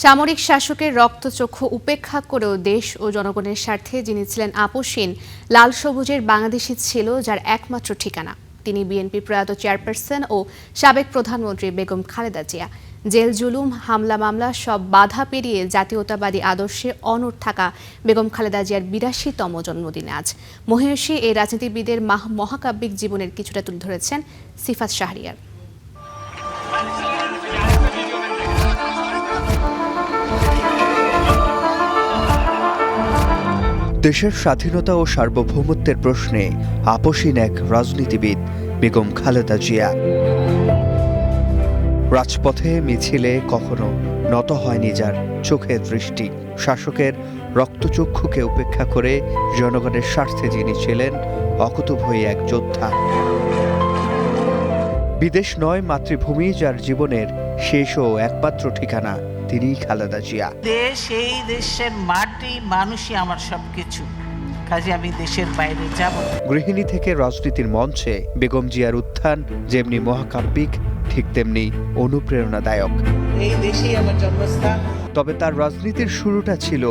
সামরিক শাসকের রক্তচক্ষু উপেক্ষা করেও দেশ ও জনগণের স্বার্থে যিনি ছিলেন আপোষহীন লাল সবুজের বাংলাদেশী ছিল যার একমাত্র ঠিকানা। তিনি বিএনপি প্রয়াত চেয়ারপারসন ও সাবেক প্রধানমন্ত্রী বেগম খালেদা জিয়া। জেল জুলুম হামলা মামলা সব বাধা পেরিয়ে জাতীয়তাবাদী আদর্শে অনড় থাকা বেগম খালেদা জিয়ার ৮২তম জন্মদিনে আজ মহিয়সী এই রাজনীতিবিদের মহাকাব্যিক জীবনের কিছুটা তুলে ধরেছেন সিফাত শাহরিয়ার। দেশের স্বাধীনতা ও সার্বভৌমত্বের প্রশ্নে আপোষহীন এক রাজনীতিবিদ বেগম খালেদা জিয়া। রাজপথে মিছিলে কখনো নত হয়নি যার চোখের দৃষ্টি। শাসকের রক্তচক্ষুকে উপেক্ষা করে জনগণের স্বার্থে যিনি ছিলেন অকুতোভয়ী এক যোদ্ধা। বিদেশ নয় মাতৃভূমি যার জীবনের শেষ ও একমাত্র ঠিকানা, তিনি খালেদা জিয়া। দেশ, এই দেশের মাটি মানুষই আমার সবকিছু, কাজে আমি দেশের বাইরে যাব। গৃহিণী থেকে রাজনীতির মঞ্চে বেগম জিয়ার উত্থান যেমনি মহাকাব্যিক ঠিক তেমনি অনুপ্রেরণাদায়ক। এই দেশেই আমার জন্মস্থান। তবে তার রাজনীতির শুরুটা ছিল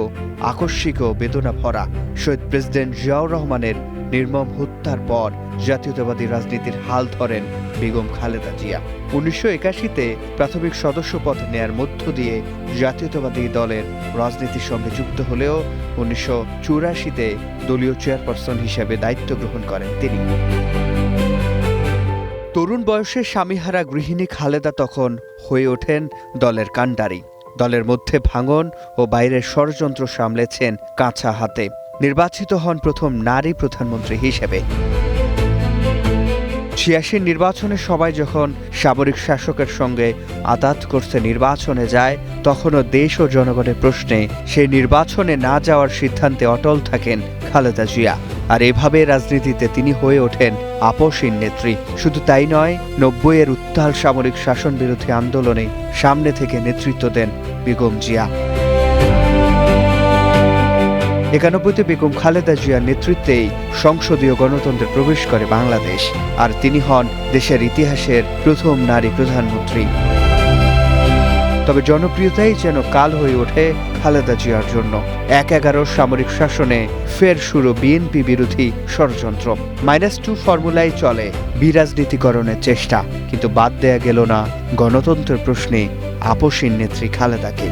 আকস্মিক ও বেদনা ভরা। শহীদ প্রেসিডেন্ট জিয়াউর রহমানের নির্মম হত্যার পর জাতীয়তাবাদী রাজনীতির হাল ধরেন বেগম খালেদা জিয়া। ১৯৮১-তে প্রাথমিক সদস্যপদ নেয়ার মধ্য দিয়ে জাতীয়তাবাদী দলের রাজনীতির সঙ্গে যুক্ত হলেও ১৯৮৪-তে দলীয় চেয়ারপারসন হিসেবে দায়িত্ব গ্রহণ করেন তিনি। তরুণ বয়সে স্বামীহারা গৃহিণী খালেদা তখন হয়ে ওঠেন দলের কাণ্ডারি। দলের মধ্যে ভাঙন ও বাইরের ষড়যন্ত্র সামলেছেন কাঁচা হাতে। নির্বাচিত হন প্রথম নারী প্রধানমন্ত্রী হিসেবে। ৮৬ নির্বাচনে সবাই যখন সামরিক শাসকের সঙ্গে আতাত করতে নির্বাচনে যায়, তখনও দেশ ও জনগণের প্রশ্নে সেই নির্বাচনে না যাওয়ার সিদ্ধান্তে অটল থাকেন খালেদা জিয়া। আর এভাবে রাজনীতিতে তিনি হয়ে ওঠেন আপোষহীন নেত্রী। শুধু তাই নয়, ৯০-এর উত্তাল সামরিক শাসন বিরোধী আন্দোলনে সামনে থেকে নেতৃত্ব দেন বেগম জিয়া। ৯১-তে বেগম খালেদা জিয়ার নেতৃত্বেই সংসদীয় গণতন্ত্রে প্রবেশ করে বাংলাদেশ, আর তিনি হন দেশের ইতিহাসের প্রথম নারী প্রধানমন্ত্রী। তবে জনপ্রিয়তাই যেন কাল হয়ে ওঠে খালেদা জিয়ার জন্য। ১/১১ সামরিক শাসনে ফের শুরু বিএনপি বিরোধী ষড়যন্ত্র। -2 ফর্মুলায় চলে বিরাজনীতিকরণের চেষ্টা, কিন্তু বাদ দেয়া গেল না গণতন্ত্রের প্রশ্নে আপোষহীন নেত্রী খালেদাকে।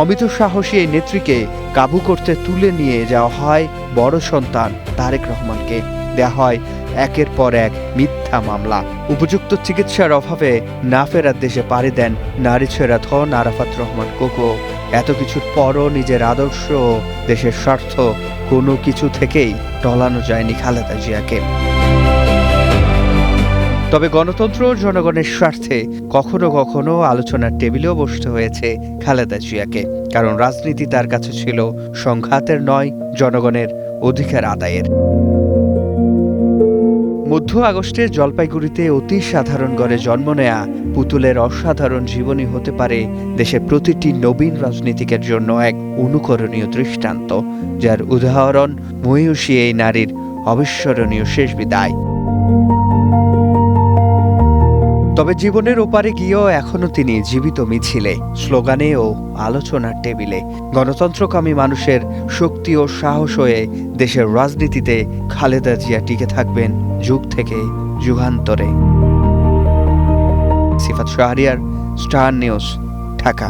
অমিত সাহসী এই নেত্রীকে কাবু করতে তুলে নিয়ে যাওয়া হয় বড় সন্তান তারেক রহমানকে। দেয়া হয় একের পর এক মিথ্যা মামলা। উপযুক্ত চিকিৎসার অভাবে না ফেরার দেশে পাড়ি দেন নারী ছেড়া ধন আরাফাত রহমান কোকো। এত কিছুর পরও নিজের আদর্শ ও দেশের স্বার্থ কোনো কিছু থেকেই টলানো যায়নি খালেদা জিয়াকে। তবে গণতন্ত্র জনগণের স্বার্থে কখনো কখনো আলোচনার টেবিলেও বসতে হয়েছে খালেদা জিয়াকে, কারণ রাজনীতি তার কাছে ছিল সংঘাতের নয়, জনগণের অধিকার আদায়ের। মধ্য আগস্টে জলপাইগুড়িতে অতি সাধারণ ঘরে জন্ম নেয়া পুতুলের অসাধারণ জীবনী হতে পারে দেশের প্রতিটি নবীন রাজনীতিকের জন্য এক অনুকরণীয় দৃষ্টান্ত, যার উদাহরণ মহিয়সী এই নারীর অবিস্মরণীয় শেষ বিদায়। তবে জীবনের ওপারে গিয়েও এখনো তিনি জীবিত মিছিলে, স্লোগানে ও আলোচনার টেবিলে। গণতন্ত্রকামী মানুষের শক্তি ও সাহস হয়ে দেশের রাজনীতিতে খালেদা জিয়া টিকে থাকবেন যুগ থেকে যুগান্তরে। সিফাত শাহরিয়ার, স্টার নিউজ, ঢাকা।